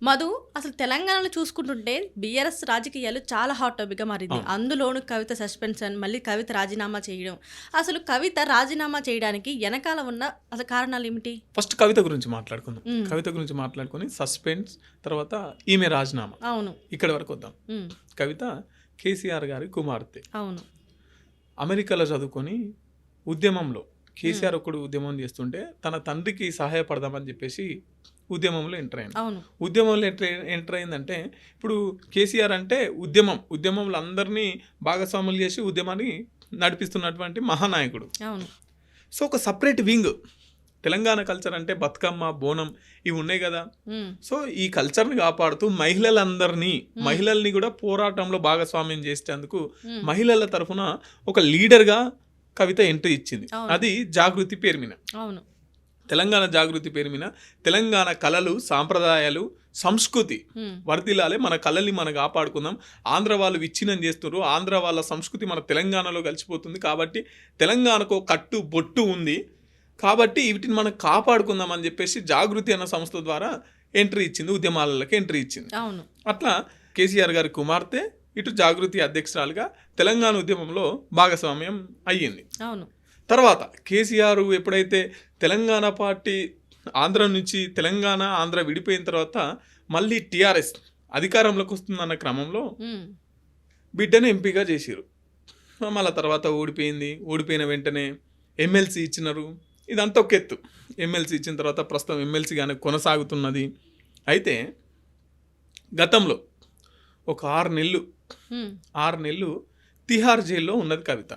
మధు, అసలు తెలంగాణలో చూసుకుంటుంటే బీఆర్ఎస్ రాజకీయాలు చాలా హాట్ టాపిక్గా మారింది. అందులోను కవిత సస్పెన్షన్, మళ్ళీ కవిత రాజీనామా చేయడం. అసలు కవిత రాజీనామా చేయడానికి వెనకాల ఉన్న అసలు కారణాలు ఏమిటి? ఫస్ట్ కవిత గురించి మాట్లాడుకుందాం. కవిత గురించి మాట్లాడుకొని సస్పెన్స్ తర్వాత ఈమె రాజీనామా, అవును, ఇక్కడ వరకు వద్దాం. కవిత కేసీఆర్ గారి కుమార్తె. అవును, అమెరికాలో చదువుకొని ఉద్యమంలో కేసీఆర్ ఒకడు ఉద్యమం చేస్తుంటే తన తండ్రికి సహాయపడదామని చెప్పేసి ఉద్యమంలో ఎంటర్ అయింది. అవును, ఉద్యమంలో ఎంటర్ అయిందంటే ఇప్పుడు కేసీఆర్ అంటే ఉద్యమంలో అందరినీ భాగస్వాములు చేసి ఉద్యమాన్ని నడిపిస్తున్నటువంటి మహానాయకుడు. అవును. సో ఒక సపరేట్ వింగ్ తెలంగాణ కల్చర్ అంటే బతుకమ్మ, బోనం ఇవి ఉన్నాయి కదా. సో ఈ కల్చర్ని కాపాడుతూ మహిళల్ని కూడా పోరాటంలో భాగస్వామ్యం చేసేందుకు మహిళల తరఫున ఒక లీడర్గా కవిత ఎంట్రీ ఇచ్చింది. అది జాగృతి పేరు మీద. అవును, తెలంగాణ జాగృతి పేరు మీద తెలంగాణ కళలు, సాంప్రదాయాలు, సంస్కృతి వర్ధిల్లాలి, మన కళల్ని మనం కాపాడుకుందాం. ఆంధ్ర వాళ్ళు విచ్ఛిన్నం చేస్తున్నారు, ఆంధ్ర వాళ్ళ సంస్కృతి మన తెలంగాణలో కలిసిపోతుంది, కాబట్టి తెలంగాణకు కట్టు బొట్టు ఉంది, కాబట్టి వీటిని మనం కాపాడుకుందాం అని చెప్పేసి జాగృతి అన్న సంస్థ ద్వారా ఎంట్రీ ఇచ్చింది, ఉద్యమాలకి ఎంట్రీ ఇచ్చింది. అవును. అట్లా కేసీఆర్ గారి కుమార్తె ఇటు జాగృతి అధ్యక్షురాలుగా తెలంగాణ ఉద్యమంలో భాగస్వామ్యం అయ్యింది. అవును. తర్వాత కేసీఆర్ ఎప్పుడైతే తెలంగాణ పార్టీ ఆంధ్ర నుంచి ఆంధ్ర విడిపోయిన తర్వాత మళ్ళీ టీఆర్ఎస్ అధికారంలోకి వస్తుందన్న క్రమంలో బిడ్డను ఎంపీగా చేసిరు. మళ్ళీ తర్వాత ఓడిపోయిన వెంటనే ఎమ్మెల్సీ ఇచ్చినారు. ఇదంతా ఒక ఎత్తు. ఎమ్మెల్సీ ఇచ్చిన తర్వాత ప్రస్తుతం ఎమ్మెల్సీగానే కొనసాగుతున్నది. అయితే గతంలో ఒక 6 నెలలు తిహార్ జైల్లో ఉన్నది కవిత.